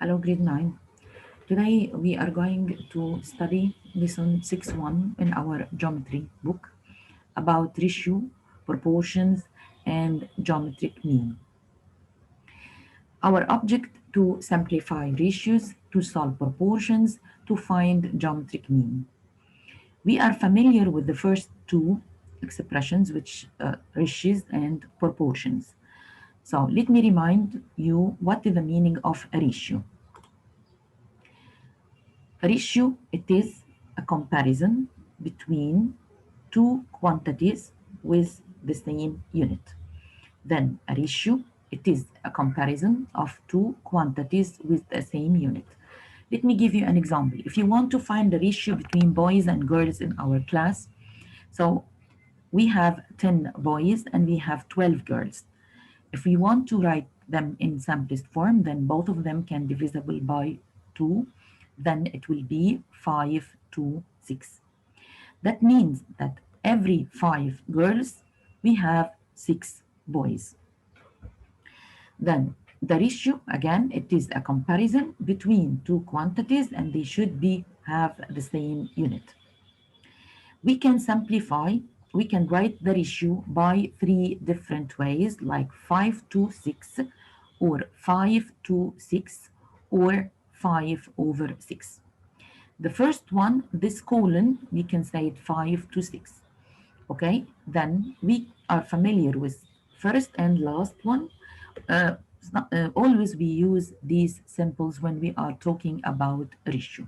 Hello, grade 9. Today we are going to study lesson 6.1 in our geometry book about ratio, proportions, and geometric mean. Our object to simplify ratios, to solve proportions, to find geometric mean. We are familiar with the first two expressions, which ratios and proportions. So let me remind you what is the meaning of a ratio. A ratio, it is a comparison between two quantities with the same unit. Then a ratio, it is a comparison of two quantities with the same unit. Let me give you an example. If you want to find the ratio between boys and girls in our class, so we have 10 boys and we have 12 girls. If we want to write them in simplest form, then both of them can be divisible by 2. Then it will be 5 to 6. That means that every 5 girls, we have 6 boys. Then the ratio, again, it is a comparison between two quantities and they should be have the same unit. We can simplify, we can write the ratio by three different ways, like 5 to 6, or 5 to 6, or 5 over 6. The first one, this colon, we can say it 5 to 6. Okay, then we are familiar with first and last one. Always we use these symbols when we are talking about ratio.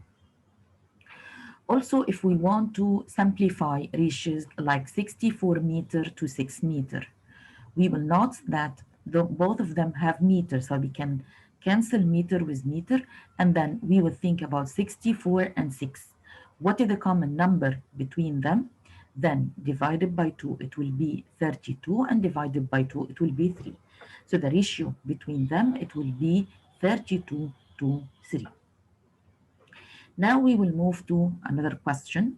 Also, if we want to simplify ratios like 64 meter to 6 meter, we will note that both of them have meter, so we can cancel meter with meter, and then we will think about 64 and 6. What is the common number between them? Then divided by 2, it will be 32, and divided by 2, it will be 3. So the ratio between them, it will be 32 to 3. Now we will move to another question.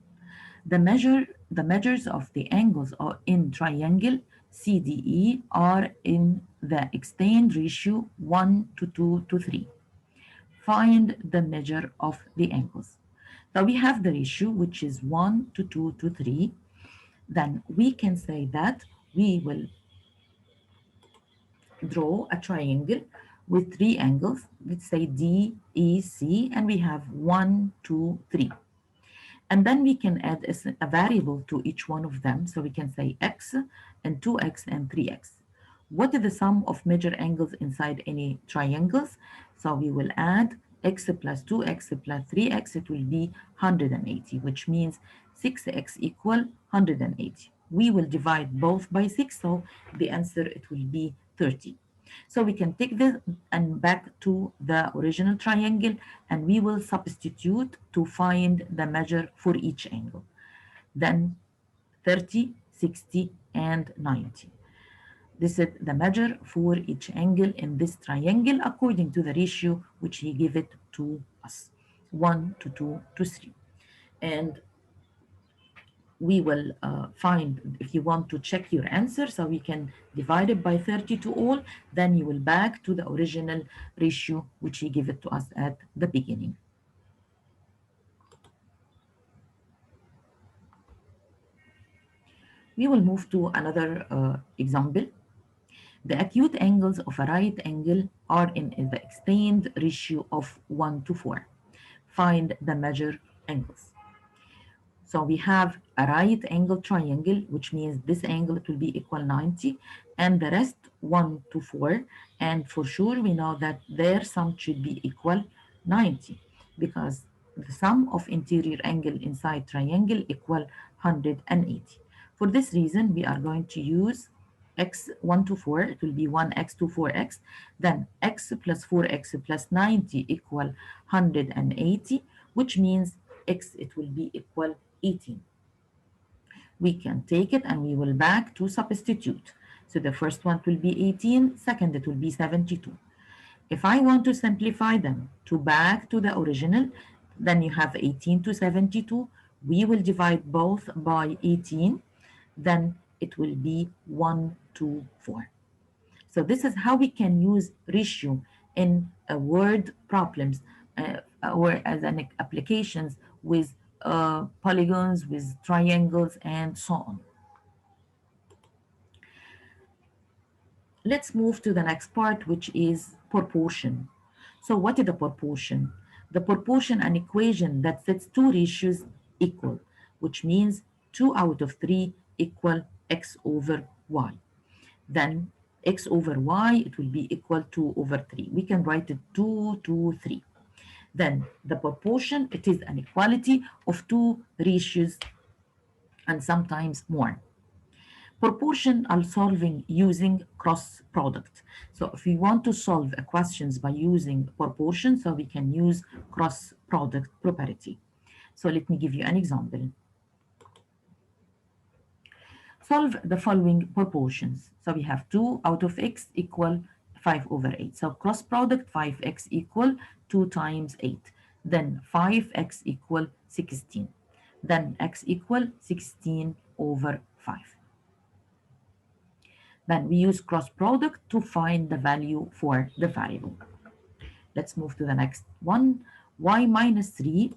The measures of the angles in triangle CDE are in the extent ratio 1 to 2 to 3. Find the measure of the angles. So we have the ratio which is 1 to 2 to 3. Then we can say that we will draw a triangle with three angles. Let's say D, E, C, and we have 1, 2, 3. And then we can add a variable to each one of them. So we can say x and 2x and 3x. What is the sum of measure angles inside any triangles? So we will add x plus 2x plus 3x, it will be 180, which means 6x equal 180. We will divide both by 6, so the answer it will be 30. So we can take this and back to the original triangle and we will substitute to find the measure for each angle. Then 30, 60, and 90. This is the measure for each angle in this triangle according to the ratio which he gave it to us, 1 to 2 to 3. And we will find, if you want to check your answer, so we can divide it by 30 to all, then you will back to the original ratio which he gave it to us at the beginning. We will move to another example. The acute angles of a right angle are in the extent ratio of 1 to 4. Find the measure angles. So we have a right angle triangle, which means this angle it will be equal 90, and the rest 1 to 4. And for sure, we know that their sum should be equal 90 because the sum of interior angle inside triangle equal 180. For this reason, we are going to use x 1 to 4, it will be 1x to 4x, then x plus 4x plus 90 equal 180, which means x it will be equal 18. We can take it and we will back to substitute. So the first one will be 18, second it will be 72. If I want to simplify them to back to the original, then you have 18 to 72. We will divide both by 18, then it will be 1 to 4. So this is how we can use ratio in word problems or as an applications with polygons, with triangles, and so on. Let's move to the next part, which is proportion. So what is the proportion? The proportion, an equation that sets two ratios equal, which means 2 out of 3 equal x over y. Then x over y, it will be equal to over 3. We can write it 2 to 3. Then the proportion, it is an equality of two ratios and sometimes more. Proportion are solving using cross product. So if we want to solve questions by using proportion, so we can use cross product property. So let me give you an example. Solve the following proportions. So we have 2 out of x equal 5 over 8. So cross product 5x equal 2 times 8. Then 5x equal 16. Then x equal 16 over 5. Then we use cross product to find the value for the variable. Let's move to the next one. Y minus 3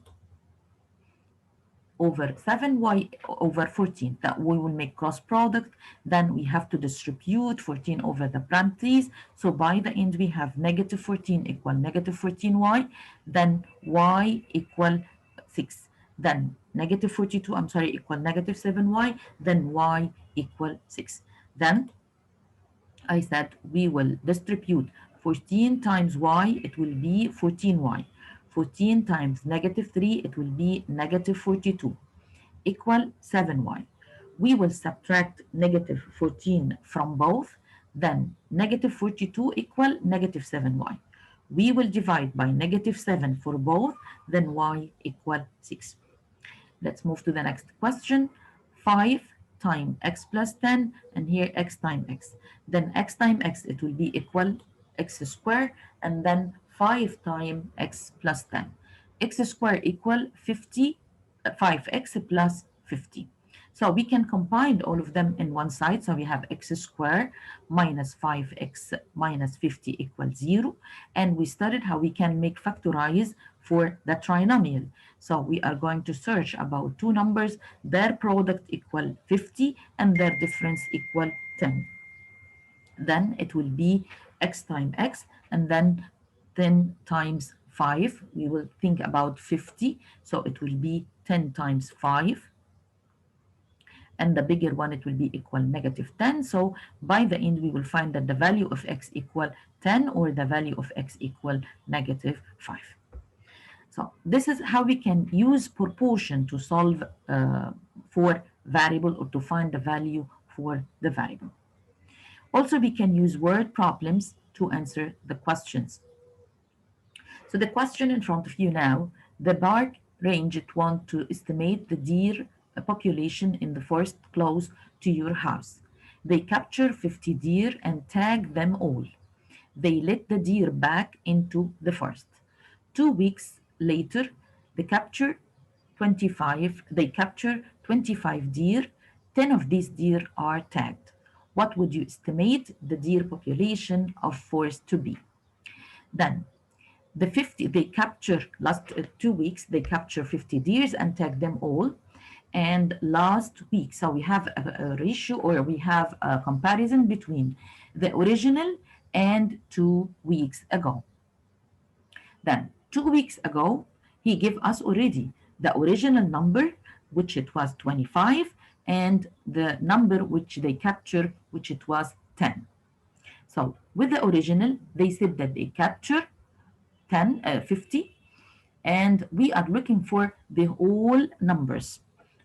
over 7y over 14. That we will make cross product. Then we have to distribute 14 over the parentheses. So by the end, we have negative 14 equal negative 14y. Then y equal 6. Then negative 42, I'm sorry, equal negative 7y. Then y equal 6. Then I said we will distribute 14 times y, it will be 14y. 14 times negative 3, it will be negative 42, equal 7y. We will subtract negative 14 from both, then negative 42 equal negative 7y. We will divide by negative 7 for both, then y equal 6. Let's move to the next question. 5 times x plus 10, and here x times x. Then x times x, it will be equal x squared, and then 5 times x plus 10. X squared equal 50, 5x plus 50. So we can combine all of them in one side. So we have x squared minus 5x minus 50 equals 0. And we studied how we can make factorize for the trinomial. So we are going to search about two numbers, their product equal 50 and their difference equal 10. Then it will be x times x, and then 10 times 5. We will think about 50. So it will be 10 times 5. And the bigger one, it will be equal negative 10. So by the end, we will find that the value of x equal 10 or the value of x equal negative 5. So this is how we can use proportion to solve for variable or to find the value for the variable. Also, we can use word problems to answer the questions. So the question in front of you now, the park ranged want to estimate the deer population in the forest close to your house. They capture 50 deer and tag them all. They let the deer back into the forest. 2 weeks later, they capture 25 deer. 10 of these deer are tagged. What would you estimate the deer population of forest to be? Then the 50 they capture last 2 weeks, they capture 50 deers and tag them all. And last week, so we have a ratio, or we have a comparison between the original and 2 weeks ago. Then 2 weeks ago, he gave us already the original number, which it was 25, and the number which they captured, which it was 10. So with the original, they said that they capture 50, and we are looking for the whole numbers.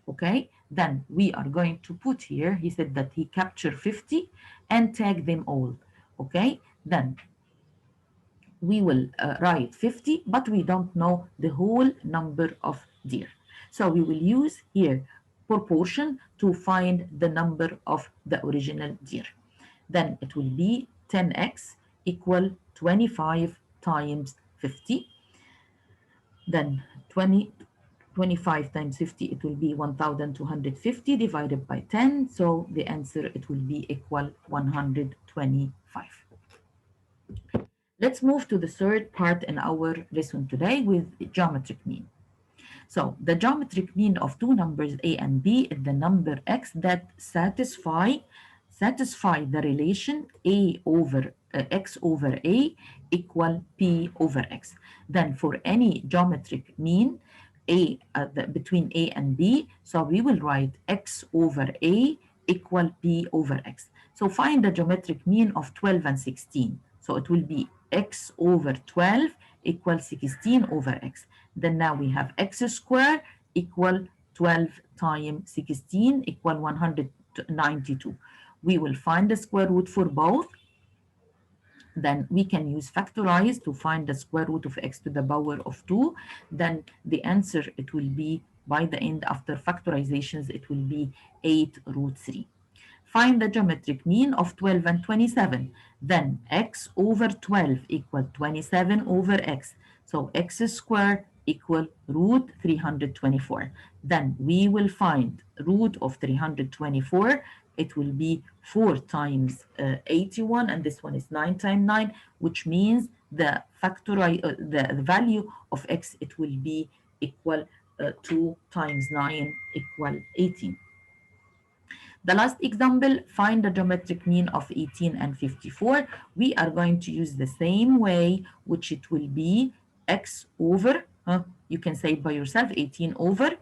Okay, then we are going to put here, he said that he captured 50 and tag them all. Okay, then we will write 50, but we don't know the whole number of deer. So we will use here proportion to find the number of the original deer. Then it will be 10x equal 25 times 50. Then 25 times 50, it will be 1250 divided by 10. So the answer, it will be equal 125. Let's move to the third part in our lesson today with geometric mean. So the geometric mean of two numbers a and b is the number x that satisfy the relation a over x over a equal p over x. Then for any geometric mean between a and b, so we will write x over a equal p over x. So find the geometric mean of 12 and 16. So it will be x over 12 equal 16 over x. Then now we have x squared equal 12 times 16 equal 192. We will find the square root for both. Then we can use factorize to find the square root of x to the power of 2. Then the answer, it will be, by the end after factorizations, it will be 8 root 3. Find the geometric mean of 12 and 27. Then x over 12 equal 27 over x. So x squared equal root 324. Then we will find root of 324. It will be 4 times 81, and this one is 9 times 9, which means the value of x, it will be equal 2 times 9 equal 18. The last example, find the geometric mean of 18 and 54. We are going to use the same way, which it will be x over, you can say it by yourself, 18 over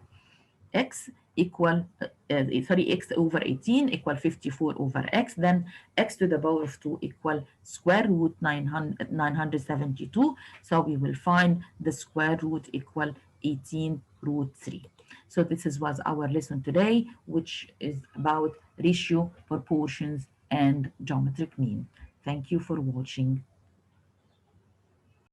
x equal, x over 18 equal 54 over x. Then x to the power of 2 equal square root 972. So we will find the square root equal 18 root 3. So this was our lesson today, which is about ratio, proportions, and geometric mean. Thank you for watching.